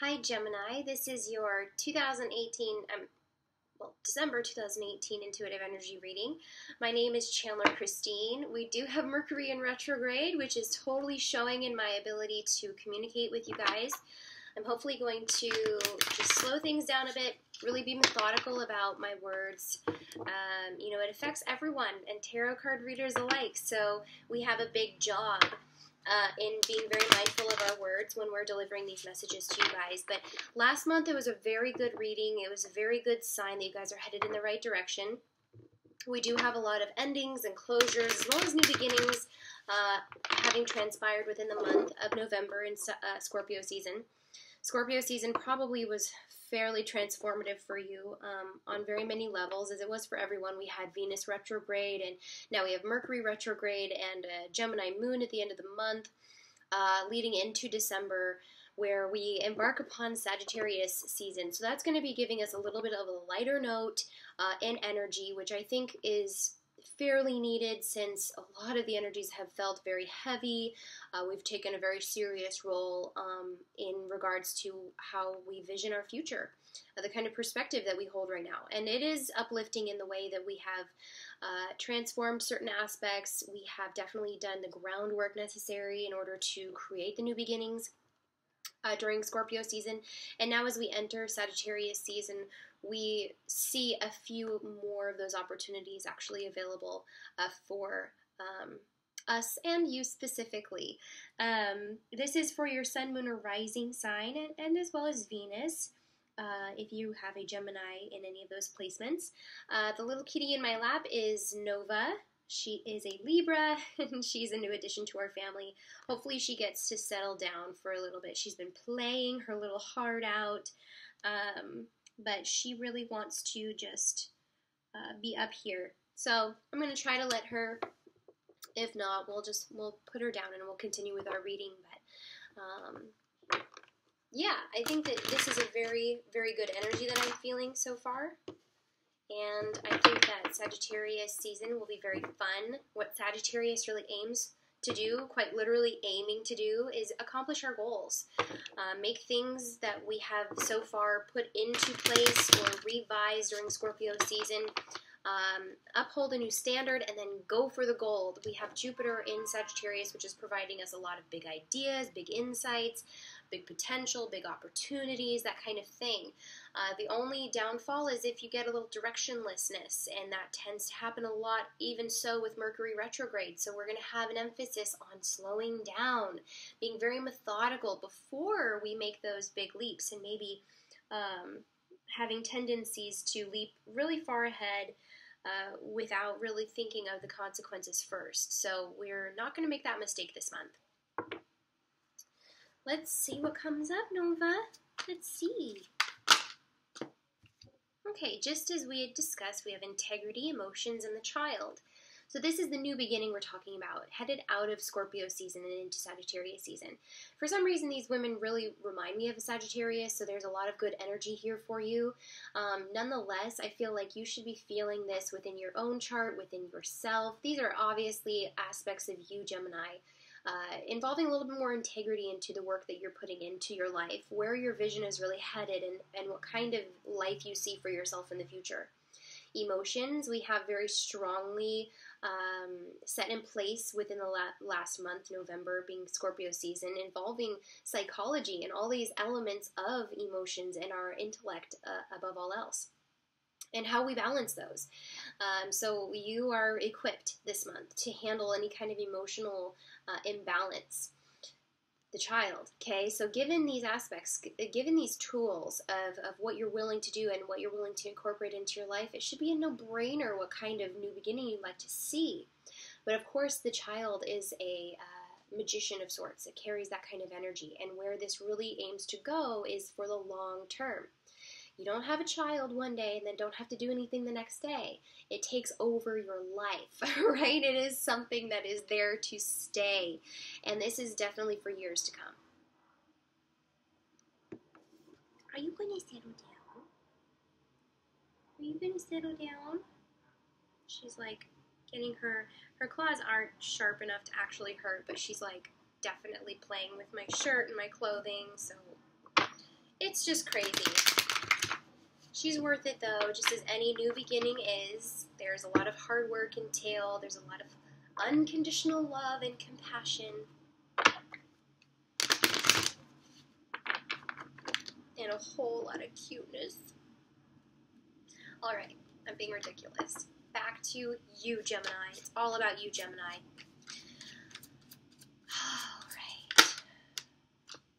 Hi Gemini, this is your 2018, December 2018 intuitive energy reading. My name is Chandler Christine. We do have Mercury in retrograde, which is totally showing in my ability to communicate with you guys. I'm hopefully going to just slow things down a bit, really be methodical about my words. It affects everyone and tarot card readers alike, so we have a big job in being very mindful of our words when we're delivering these messages to you guys. But last month it was a very good reading. It was a very good sign that you guys are headed in the right direction. We do have a lot of endings and closures as well as new beginnings having transpired within the month of November in Scorpio season. Scorpio season probably was fairly transformative for you on very many levels, as it was for everyone. We had Venus retrograde, and now we have Mercury retrograde and Gemini moon at the end of the month, leading into December, where we embark upon Sagittarius season. So that's going to be giving us a little bit of a lighter note in energy, which I think is fairly needed since a lot of the energies have felt very heavy. We've taken a very serious role in regards to how we vision our future, the kind of perspective that we hold right now. And it is uplifting in the way that we have transformed certain aspects. We have definitely done the groundwork necessary in order to create the new beginnings during Scorpio season. And now as we enter Sagittarius season, we see a few more of those opportunities actually available for us and you specifically. This is for your sun, moon, or rising sign, and as well as Venus, if you have a Gemini in any of those placements. The little kitty in my lap is Nova. She is a Libra, and she's a new addition to our family. Hopefully she gets to settle down for a little bit. She's been playing her little heart out, but she really wants to just be up here. So I'm going to try to let her. If not, we'll put her down and we'll continue with our reading. But yeah, I think that this is a very, very good energy that I'm feeling so far. And I think that Sagittarius season will be very fun. What Sagittarius really aims to do, quite literally aiming to do, is accomplish our goals. Make things that we have so far put into place or revised during Scorpio season, uphold a new standard, and then go for the gold. We have Jupiter in Sagittarius, which is providing us a lot of big ideas, big insights, big potential, big opportunities, that kind of thing. The only downfall is if you get a little directionlessness, and that tends to happen a lot, even so with Mercury retrograde. So we're going to have an emphasis on slowing down, being very methodical before we make those big leaps, and maybe having tendencies to leap really far ahead without really thinking of the consequences first. So we're not going to make that mistake this month. Let's see what comes up, Nova. Let's see. Okay, just as we had discussed, we have integrity, emotions, and the child. So this is the new beginning we're talking about, headed out of Scorpio season and into Sagittarius season. For some reason, these women really remind me of a Sagittarius, so there's a lot of good energy here for you. Nonetheless, I feel like you should be feeling this within your own chart, within yourself. These are obviously aspects of you, Gemini, involving a little bit more integrity into the work that you're putting into your life, where your vision is really headed, and what kind of life you see for yourself in the future. Emotions, we have very strongly set in place within the last month, November being Scorpio season, involving psychology and all these elements of emotions and our intellect above all else, and how we balance those. So you are equipped this month to handle any kind of emotional imbalance. The child, okay? So given these aspects, given these tools of what you're willing to do and what you're willing to incorporate into your life, it should be a no-brainer what kind of new beginning you'd like to see. But of course, the child is a magician of sorts. It carries that kind of energy. And where this really aims to go is for the long term. You don't have a child one day and then don't have to do anything the next day. It takes over your life, right? It is something that is there to stay. And this is definitely for years to come. Are you going to settle down? Are you going to settle down? She's like getting her claws aren't sharp enough to actually hurt, but she's like definitely playing with my shirt and my clothing, so It's just crazy. She's worth it, though, just as any new beginning is. There's a lot of hard work entailed. There's a lot of unconditional love and compassion. And a whole lot of cuteness. Alright, I'm being ridiculous. Back to you, Gemini. It's all about you, Gemini. Alright.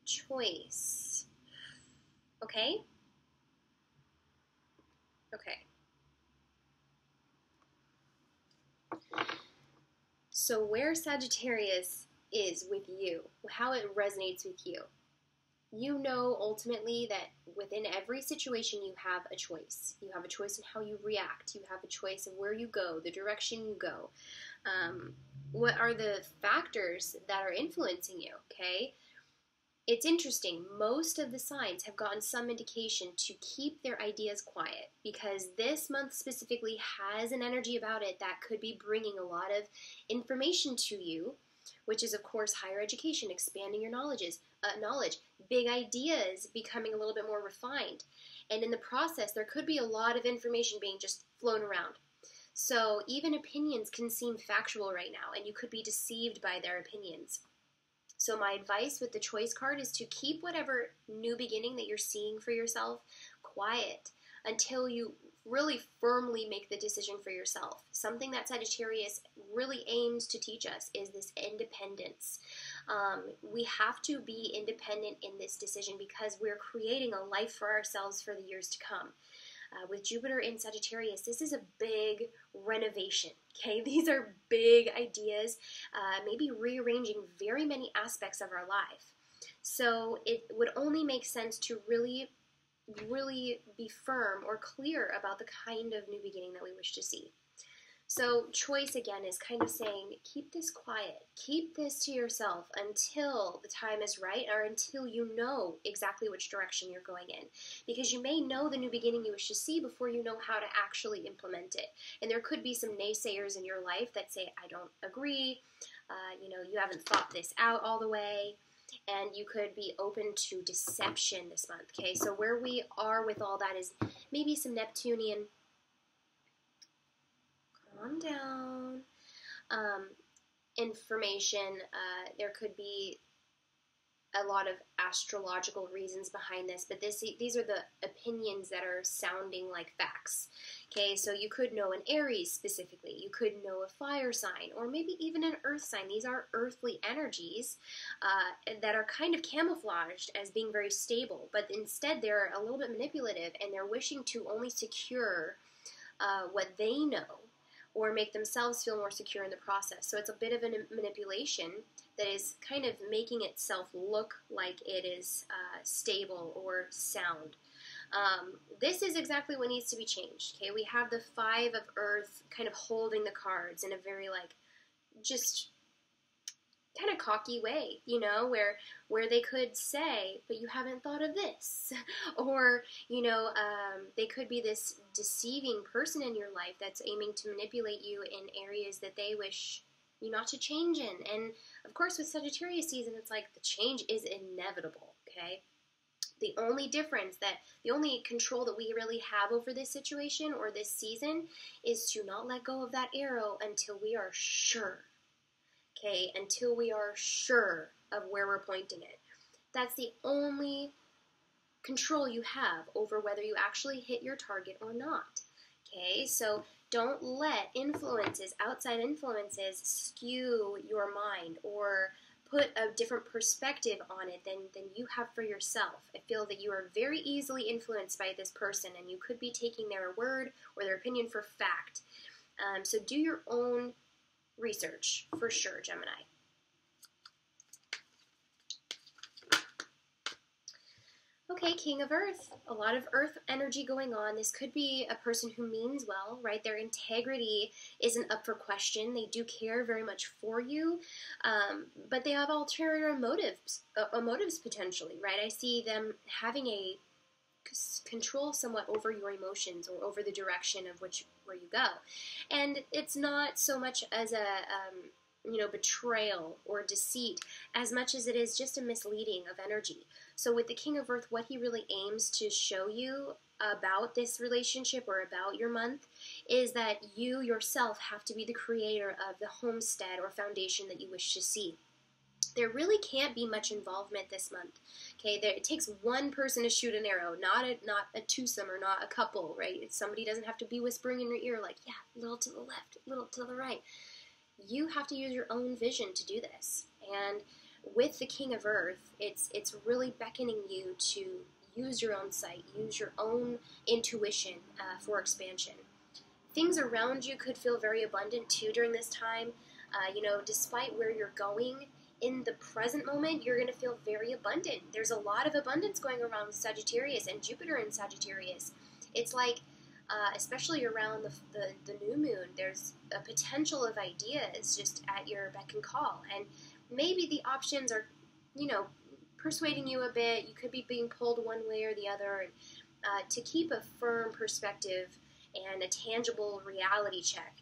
Choice. Okay? Okay. So where Sagittarius is with you, how it resonates with you, you know ultimately that within every situation you have a choice. You have a choice in how you react. You have a choice of where you go, the direction you go. What are the factors that are influencing you, okay? It's interesting. Most of the signs have gotten some indication to keep their ideas quiet because this month specifically has an energy about it that could be bringing a lot of information to you, which is, of course, higher education, expanding your knowledge, big ideas becoming a little bit more refined. And in the process, there could be a lot of information being just flown around. So even opinions can seem factual right now, and you could be deceived by their opinions. So my advice with the choice card is to keep whatever new beginning that you're seeing for yourself quiet until you really firmly make the decision for yourself. Something that Sagittarius really aims to teach us is this independence. We have to be independent in this decision because we're creating a life for ourselves for the years to come. With Jupiter in Sagittarius, this is a big renovation, okay? These are big ideas, maybe rearranging very many aspects of our life. So it would only make sense to really be firm or clear about the kind of new beginning that we wish to see. So choice, again, is kind of saying, keep this quiet. Keep this to yourself until the time is right or until you know exactly which direction you're going in. Because you may know the new beginning you wish to see before you know how to actually implement it. And there could be some naysayers in your life that say, I don't agree, you haven't thought this out all the way. And you could be open to deception this month, okay? So where we are with all that is maybe some Neptunian, calm down, information. There could be a lot of astrological reasons behind this, but these are the opinions that are sounding like facts. Okay, so you could know an Aries specifically, you could know a fire sign, or maybe even an earth sign. These are earthly energies that are kind of camouflaged as being very stable, but instead they're a little bit manipulative, and they're wishing to only secure what they know, or make themselves feel more secure in the process. So it's a bit of a manipulation that is kind of making itself look like it is stable or sound. This is exactly what needs to be changed. Okay, we have the Five of Earth kind of holding the cards in a very just kind of cocky way, where they could say, but you haven't thought of this. Or, they could be this deceiving person in your life that's aiming to manipulate you in areas that they wish you not to change in. And, of course, with Sagittarius season, it's like the change is inevitable, okay? The only control that we really have over this situation or this season is to not let go of that arrow until we are sure. Okay, until we are sure of where we're pointing it. That's the only control you have over whether you actually hit your target or not. Okay, so don't let outside influences, skew your mind or put a different perspective on it than you have for yourself. I feel that you are very easily influenced by this person, and you could be taking their word or their opinion for fact. So do your own research, for sure, Gemini. Okay, King of Earth. A lot of Earth energy going on. This could be a person who means well, right? Their integrity isn't up for question. They do care very much for you, but they have ulterior motives potentially, right? I see them having a control somewhat over your emotions or over the direction of where you go. And it's not so much as a betrayal or deceit as much as it is just a misleading of energy. So with the King of Earth, what he really aims to show you about this relationship or about your month is that you yourself have to be the creator of the homestead or foundation that you wish to see. There really can't be much involvement this month. Okay, it takes one person to shoot an arrow, not a twosome or not a couple, right? Somebody doesn't have to be whispering in your ear like, yeah, a little to the left, a little to the right. You have to use your own vision to do this. And with the King of Earth, it's really beckoning you to use your own sight, use your own intuition for expansion. Things around you could feel very abundant too during this time. Despite where you're going, in the present moment, you're going to feel very abundant. There's a lot of abundance going around with Sagittarius and Jupiter in Sagittarius. It's like, especially around the new moon, there's a potential of ideas just at your beck and call. And maybe the options are, persuading you a bit. You could be being pulled one way or the other. To keep a firm perspective and a tangible reality check,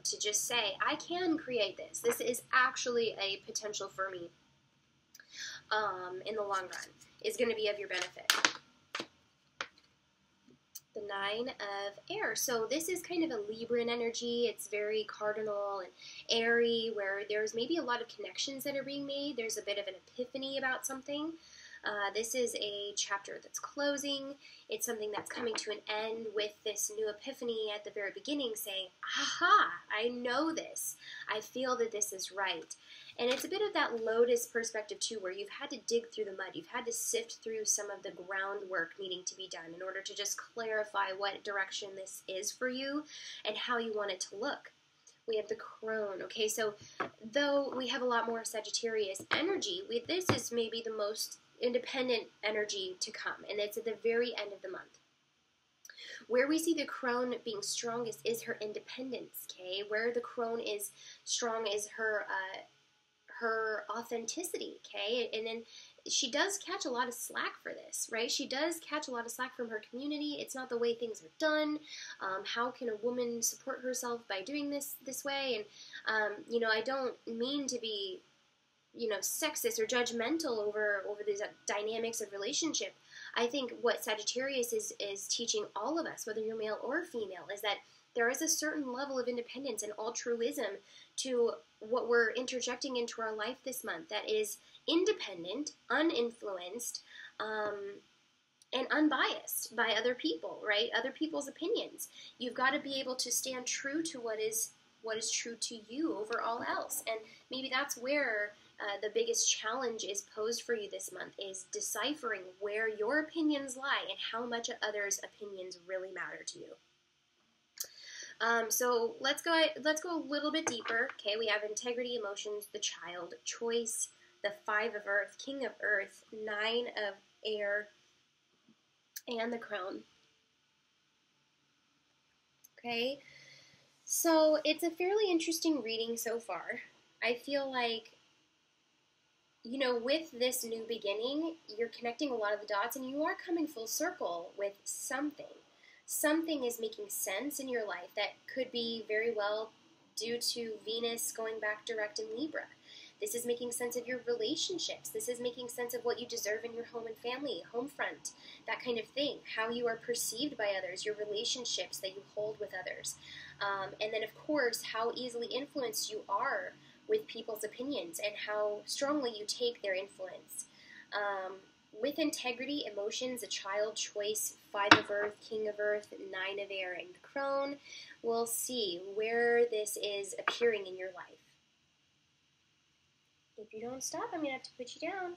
to just say, I can create this. This is actually a potential for me in the long run, is going to be of your benefit. The Nine of Air. So this is kind of a Libran energy. It's very cardinal and airy, where there's maybe a lot of connections that are being made. There's a bit of an epiphany about something. This is a chapter that's closing. It's something that's coming to an end with this new epiphany at the very beginning saying, aha, I know this. I feel that this is right. And it's a bit of that lotus perspective too, where you've had to dig through the mud. You've had to sift through some of the groundwork needing to be done in order to just clarify what direction this is for you and how you want it to look. We have the Crone. Okay, so though we have a lot more Sagittarius energy, this is maybe the most independent energy to come, and it's at the very end of the month. Where we see the Crone being strongest is her independence, okay? Where the Crone is strong is her authenticity, okay? And then she does catch a lot of slack for this, right? She does catch a lot of slack from her community. It's not the way things are done. How can a woman support herself by doing this way? And, I don't mean to be sexist or judgmental over these dynamics of relationship. I think what Sagittarius is teaching all of us, whether you're male or female, is that there is a certain level of independence and altruism to what we're interjecting into our life this month that is independent, uninfluenced, and unbiased by other people, right? Other people's opinions. You've got to be able to stand true to what is true to you over all else. And maybe that's where the biggest challenge is posed for you this month, is deciphering where your opinions lie and how much others' opinions really matter to you. So let's go a little bit deeper. Okay, we have integrity, emotions, the child, choice, the Five of Earth, King of Earth, Nine of Air, and the Crone. Okay, so it's a fairly interesting reading so far. I feel like, with this new beginning, you're connecting a lot of the dots, and you are coming full circle with something. Something is making sense in your life that could be very well due to Venus going back direct in Libra. This is making sense of your relationships. This is making sense of what you deserve in your home and family, home front, that kind of thing. How you are perceived by others, your relationships that you hold with others. And then, of course, how easily influenced you are with people's opinions and how strongly you take their influence. With integrity, emotions, a child, choice, Five of Earth, King of Earth, Nine of Air, and the Crone, we'll see where this is appearing in your life. If you don't stop, I'm going to have to put you down.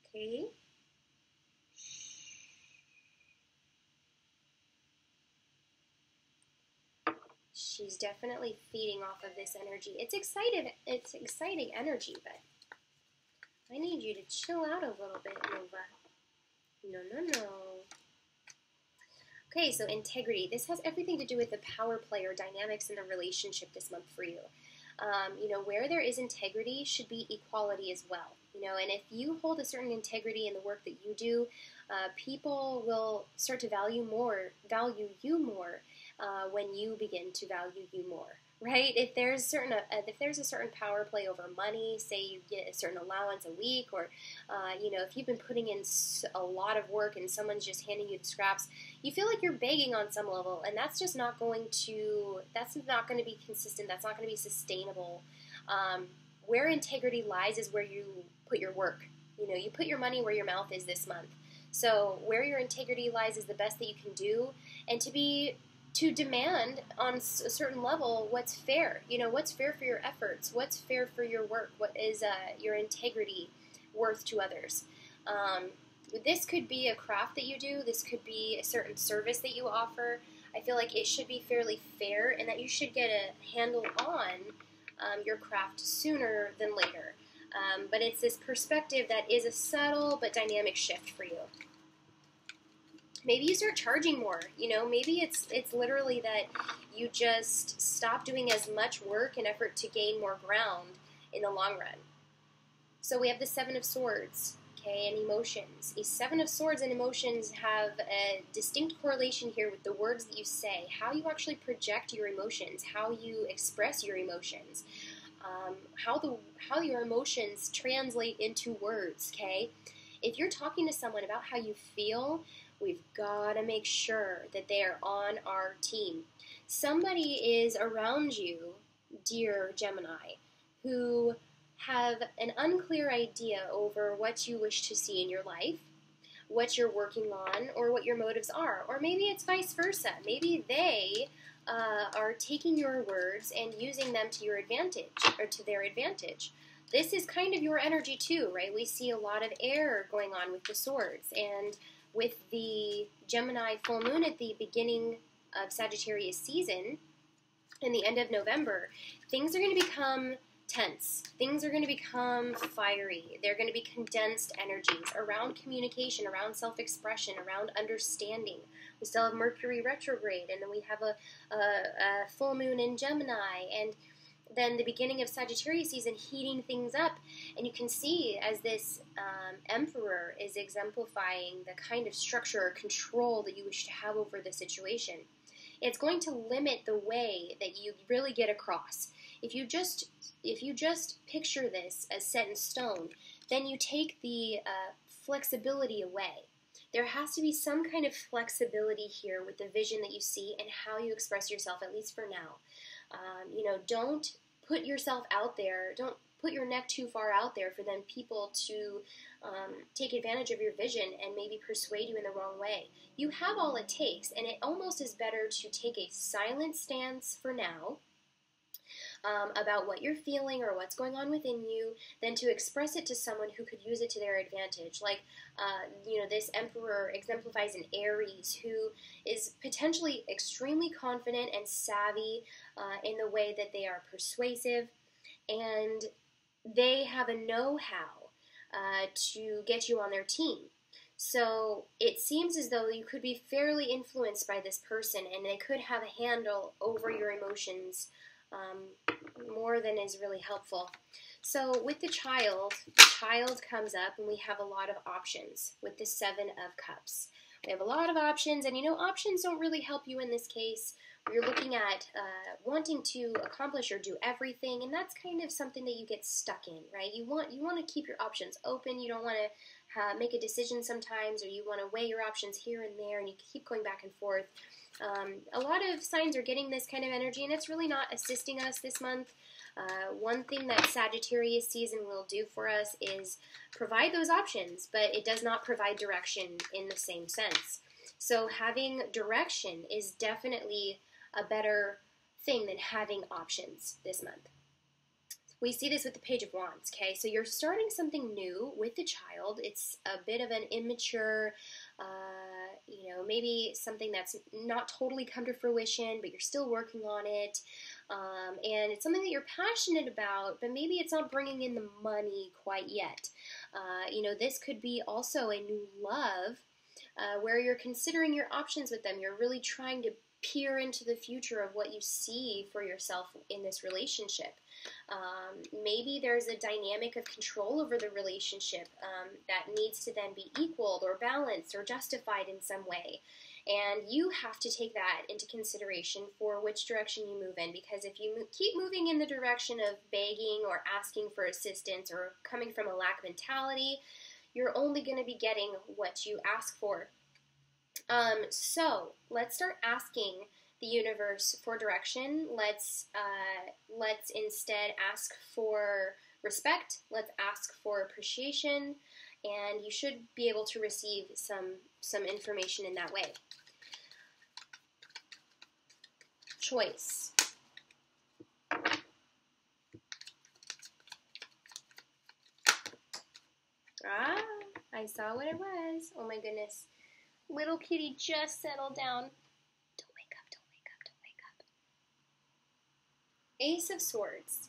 Okay? She's definitely feeding off of this energy. It's exciting energy, but I need you to chill out a little bit, Nova. No. Okay, so integrity. This has everything to do with the power play or dynamics in the relationship this month for you. Where there is integrity should be equality as well. And if you hold a certain integrity in the work that you do, people will start to value you more when you begin to value you more, right? If there's a certain power play over money, say you get a certain allowance a week, or if you've been putting in a lot of work and someone's just handing you the scraps, you feel like you're begging on some level, and that's not going to be consistent. That's not going to be sustainable. Where integrity lies is where you put your work. You put your money where your mouth is this month. So where your integrity lies is the best that you can do, and to demand on a certain level what's fair. What's fair for your efforts, what's fair for your work, what is your integrity worth to others. This could be a craft that you do, this could be a certain service that you offer. I feel like it should be fairly fair, and that you should get a handle on your craft sooner than later. But it's this perspective that is a subtle but dynamic shift for you. Maybe you start charging more. Maybe it's literally that you just stop doing as much work and effort to gain more ground in the long run. So we have the Seven of Swords, okay, and emotions. A Seven of Swords and emotions have a distinct correlation here with the words that you say, how you actually project your emotions, how you express your emotions, how your emotions translate into words, okay? If you're talking to someone about how you feel, we've got to make sure that they are on our team. Somebody is around you, dear Gemini, who have an unclear idea over what you wish to see in your life, what you're working on, or what your motives are. Or maybe it's vice versa. Maybe they are taking your words and using them to your advantage, or to their advantage. This is kind of your energy too, right? We see a lot of air going on with the swords, and with the Gemini full moon at the beginning of Sagittarius season, in the end of November, things are going to become tense. Things are going to become fiery. They're going to be condensed energies around communication, around self-expression, around understanding. We still have Mercury retrograde, and then we have a full moon in Gemini, and then the beginning of Sagittarius season heating things up. And you can see as this emperor is exemplifying the kind of structure or control that you wish to have over the situation. It's going to limit the way that you really get across. If you just picture this as set in stone, then you take the flexibility away. There has to be some kind of flexibility here with the vision that you see and how you express yourself, at least for now. Don't put yourself out there. Don't put your neck too far out there for then people to take advantage of your vision and maybe persuade you in the wrong way. You have all it takes, and it almost is better to take a silent stance for now about what you're feeling or what's going on within you than to express it to someone who could use it to their advantage. Like, this emperor exemplifies an Aries who is potentially extremely confident and savvy in the way that they are persuasive, and they have a know-how to get you on their team. So it seems as though you could be fairly influenced by this person, and they could have a handle over your emotions more than is really helpful. So with the child comes up, and we have a lot of options with the Seven of Cups. We have a lot of options, and options don't really help you in this case. You're looking at wanting to accomplish or do everything, and that's kind of something that you get stuck in, right? You want to keep your options open. You don't want to make a decision sometimes, or you want to weigh your options here and there, and you keep going back and forth. A lot of signs are getting this kind of energy, and it's really not assisting us this month. One thing that Sagittarius season will do for us is provide those options, but it does not provide direction in the same sense. So having direction is definitely a better thing than having options this month. We see this with the Page of Wands, okay? So you're starting something new with the child. It's a bit of an immature, maybe something that's not totally come to fruition, but you're still working on it. And it's something that you're passionate about, but maybe it's not bringing in the money quite yet. This could be also a new love where you're considering your options with them. You're really trying to peer into the future of what you see for yourself in this relationship. Maybe there's a dynamic of control over the relationship that needs to then be equaled or balanced or justified in some way. And you have to take that into consideration for which direction you move in, because if you keep moving in the direction of begging or asking for assistance or coming from a lack mentality, you're only going to be getting what you ask for. So let's start asking the universe for direction. Let's instead ask for respect. Let's ask for appreciation, and you should be able to receive some information in that way. Choice. Ah, I saw what it was. Oh my goodness. Little kitty just settled down. Don't wake up, don't wake up, don't wake up. Ace of Swords.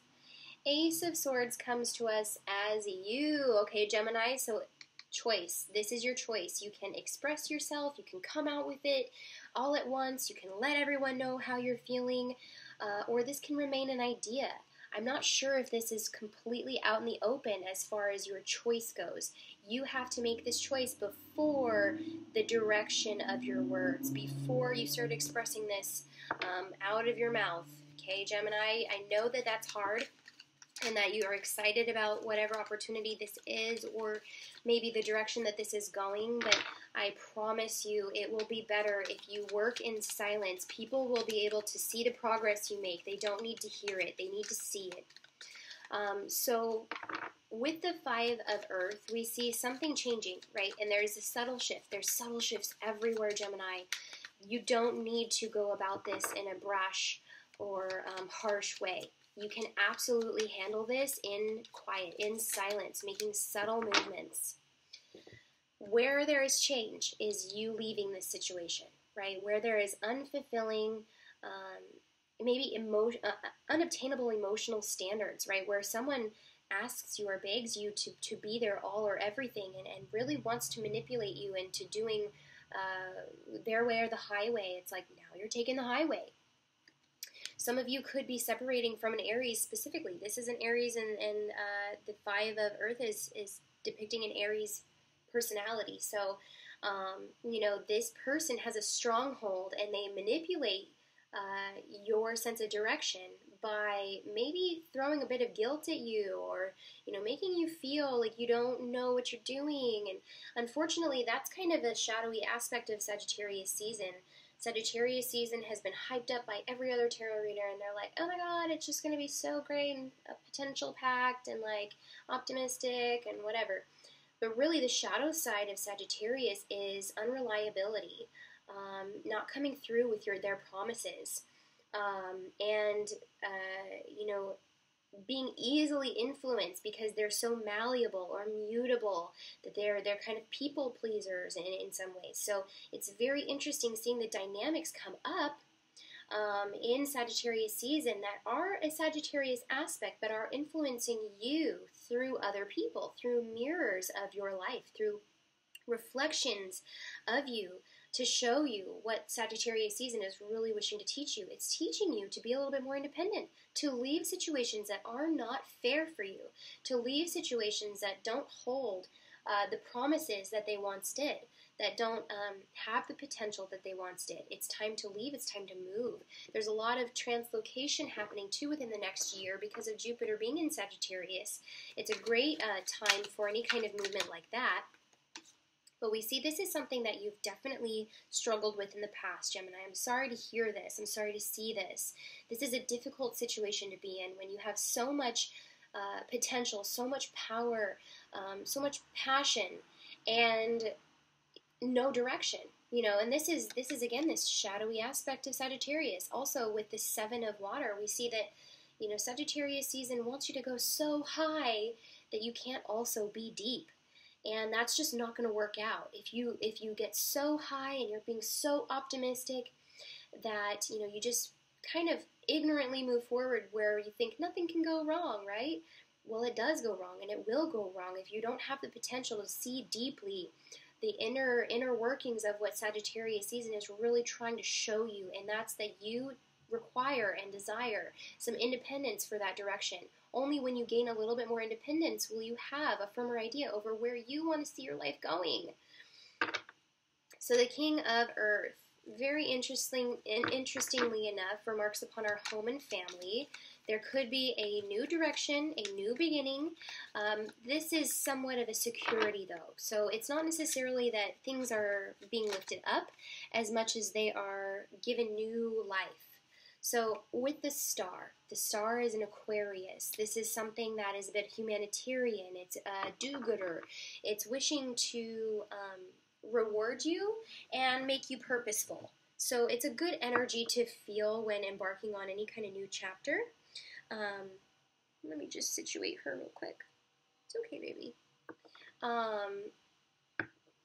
Ace of Swords comes to us as you. Okay, Gemini, so choice. This is your choice. You can express yourself. You can come out with it all at once. You can let everyone know how you're feeling. Or this can remain an idea. I'm not sure if this is completely out in the open as far as your choice goes. You have to make this choice before the direction of your words, before you start expressing this out of your mouth. Okay, Gemini, I know that that's hard and that you are excited about whatever opportunity this is or maybe the direction that this is going, but I promise you it will be better if you work in silence. People will be able to see the progress you make. They don't need to hear it. They need to see it. So with the 5 of Earth, we see something changing, right? And there's a subtle shift. There's subtle shifts everywhere, Gemini. You don't need to go about this in a brash or harsh way. You can absolutely handle this in quiet, in silence, making subtle movements. Where there is change is you leaving this situation, right? Where there is unfulfilling, maybe unobtainable emotional standards, right? Where someone asks you or begs you to be their all or everything and really wants to manipulate you into doing their way or the highway. It's like, now you're taking the highway. Some of you could be separating from an Aries specifically. This is an Aries, and the 5 of Earth is depicting an Aries personality. So, this person has a stronghold, and they manipulate your sense of direction by maybe throwing a bit of guilt at you or, making you feel like you don't know what you're doing. And unfortunately, that's kind of a shadowy aspect of Sagittarius season. Sagittarius season has been hyped up by every other tarot reader, and they're like, oh my god, it's just going to be so great and a potential pact and like optimistic and whatever. But really the shadow side of Sagittarius is unreliability, not coming through with their promises, and being easily influenced because they're so malleable or mutable that they're kind of people pleasers in some ways. So it's very interesting seeing the dynamics come up in Sagittarius season that are a Sagittarius aspect but are influencing you through other people, through mirrors of your life, through reflections of you, to show you what Sagittarius season is really wishing to teach you. It's teaching you to be a little bit more independent, to leave situations that are not fair for you, to leave situations that don't hold the promises that they once did, that don't have the potential that they once did. It's time to leave. It's time to move. There's a lot of translocation happening too within the next year because of Jupiter being in Sagittarius. It's a great time for any kind of movement like that. But we see this is something that you've definitely struggled with in the past, Gemini. I'm sorry to hear this. I'm sorry to see this. This is a difficult situation to be in when you have so much potential, so much power, so much passion, and no direction. And this is again this shadowy aspect of Sagittarius. Also with the 7 of water, we see that Sagittarius season wants you to go so high that you can't also be deep. And that's just not going to work out. If you get so high and you're being so optimistic that, you just kind of ignorantly move forward where you think nothing can go wrong, right? Well, it does go wrong, and it will go wrong if you don't have the potential to see deeply the inner workings of what Sagittarius season is really trying to show you, and that's that you require and desire some independence for that direction. Only when you gain a little bit more independence will you have a firmer idea over where you want to see your life going. So the King of Earth, very interestingly enough, remarks upon our home and family. There could be a new direction, a new beginning. This is somewhat of a security, though. So it's not necessarily that things are being lifted up as much as they are given new life. So with the star is an Aquarius. This is something that is a bit humanitarian. It's a do-gooder. It's wishing to reward you and make you purposeful. So it's a good energy to feel when embarking on any kind of new chapter. Let me just situate her real quick. It's okay, baby.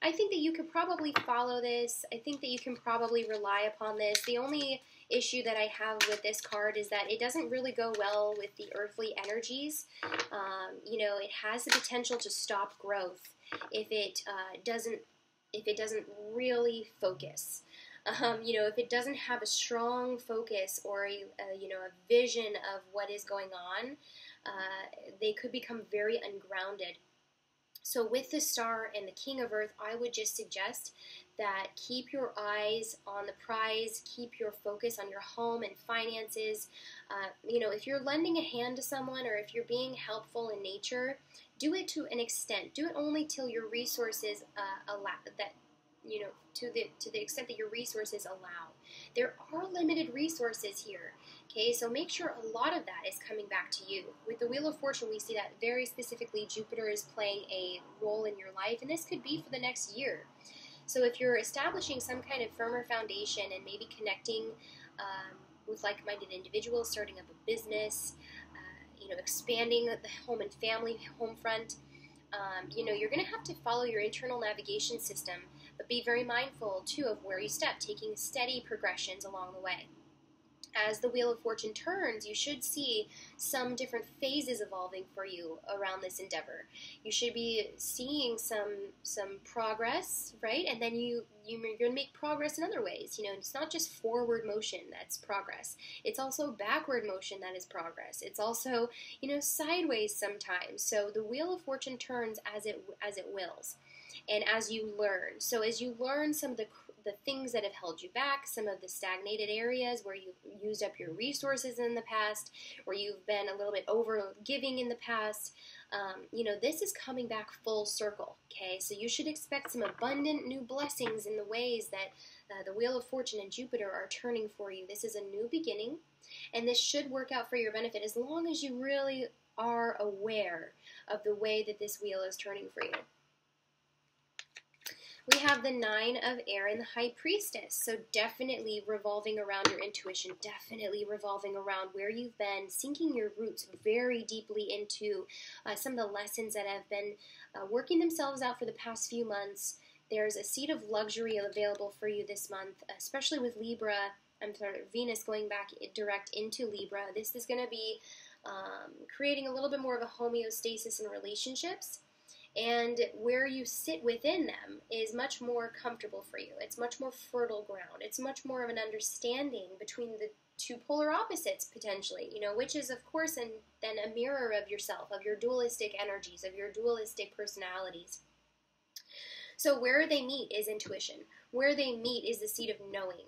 I think that you could probably follow this. I think that you can probably rely upon this. The only issue that I have with this card is that it doesn't really go well with the earthly energies. It has the potential to stop growth if it doesn't really focus. If it doesn't have a strong focus or a vision of what is going on, they could become very ungrounded. So with the star and the King of Earth, I would just suggest that keep your eyes on the prize, keep your focus on your home and finances. If you're lending a hand to someone or if you're being helpful in nature, do it to an extent. Do it only till your resources allow that. To the extent that your resources allow. There are limited resources here, okay? So make sure a lot of that is coming back to you. With the Wheel of Fortune, we see that very specifically Jupiter is playing a role in your life, and this could be for the next year. So if you're establishing some kind of firmer foundation and maybe connecting with like-minded individuals, starting up a business, expanding the home and family home front, you're going to have to follow your internal navigation system, but be very mindful, too, of where you step, taking steady progressions along the way. As the Wheel of Fortune turns, you should see some different phases evolving for you around this endeavor. You should be seeing some progress, right? And then you're going to make progress in other ways. It's not just forward motion that's progress. It's also backward motion that is progress. It's also, sideways sometimes. So the Wheel of Fortune turns as it wills, and as you learn. So as you learn some of the things that have held you back, some of the stagnated areas where you've used up your resources in the past, where you've been a little bit over giving in the past, this is coming back full circle, okay? So you should expect some abundant new blessings in the ways that the Wheel of Fortune and Jupiter are turning for you. This is a new beginning, and this should work out for your benefit as long as you really are aware of the way that this wheel is turning for you. We have the Nine of Air and the High Priestess, so definitely revolving around your intuition, definitely revolving around where you've been, sinking your roots very deeply into some of the lessons that have been working themselves out for the past few months. There's a seat of luxury available for you this month, especially with Venus going back direct into Libra. This is going to be creating a little bit more of a homeostasis in relationships. And where you sit within them is much more comfortable for you. It's much more fertile ground. It's much more of an understanding between the two polar opposites, potentially, which is, of course, then a mirror of yourself, of your dualistic energies, of your dualistic personalities. So where they meet is intuition. Where they meet is the seat of knowing.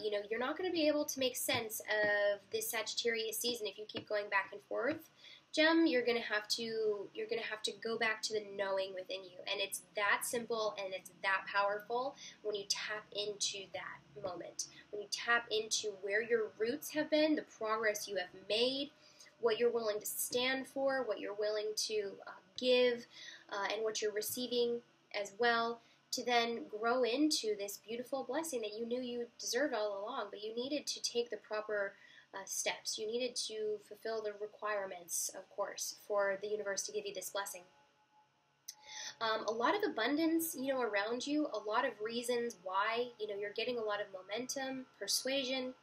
You're not going to be able to make sense of this Sagittarius season if you keep going back and forth. Gem, you're gonna have to go back to the knowing within you, and it's that simple and it's that powerful when you tap into that moment, when you tap into where your roots have been, the progress you have made, what you're willing to stand for, what you're willing to give, and what you're receiving as well, to then grow into this beautiful blessing that you knew you deserved all along, but you needed to take the proper steps. You needed to fulfill the requirements, of course, for the universe to give you this blessing. A lot of abundance, around you, a lot of reasons why, you're getting a lot of momentum, persuasion,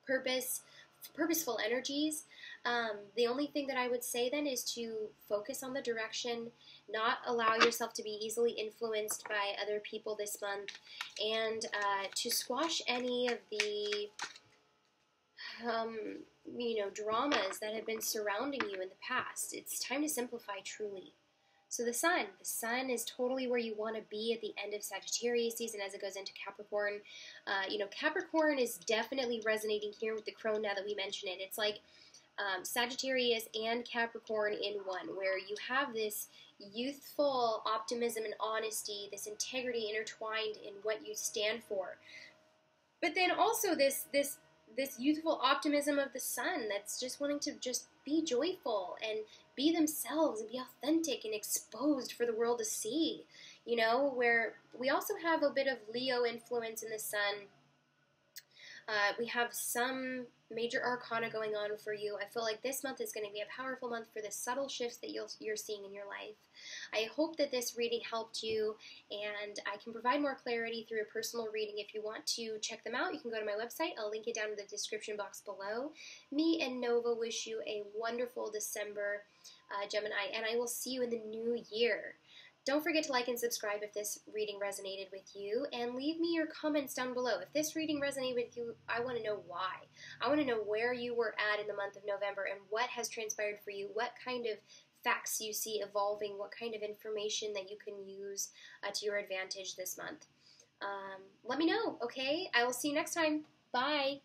purposeful energies. The only thing that I would say then is to focus on the direction, not allow yourself to be easily influenced by other people this month, and to squash any of the dramas that have been surrounding you in the past. It's time to simplify truly. So the sun is totally where you want to be at the end of Sagittarius season as it goes into Capricorn. Capricorn is definitely resonating here with the crone now that we mention it. It's like Sagittarius and Capricorn in one, where you have this youthful optimism and honesty, this integrity intertwined in what you stand for. But then also this youthful optimism of the sun that's just wanting to just be joyful and be themselves and be authentic and exposed for the world to see, where we also have a bit of Leo influence in the sun. We have some major arcana going on for you. I feel like this month is going to be a powerful month for the subtle shifts that you're seeing in your life. I hope that this reading helped you, and I can provide more clarity through a personal reading. If you want to check them out, you can go to my website. I'll link it down in the description box below. Me and Nova wish you a wonderful December, Gemini, and I will see you in the new year. Don't forget to like and subscribe if this reading resonated with you, and leave me your comments down below. If this reading resonated with you, I want to know why. I want to know where you were at in the month of November and what has transpired for you, what kind of facts you see evolving, what kind of information that you can use to your advantage this month. Let me know, okay? I will see you next time. Bye.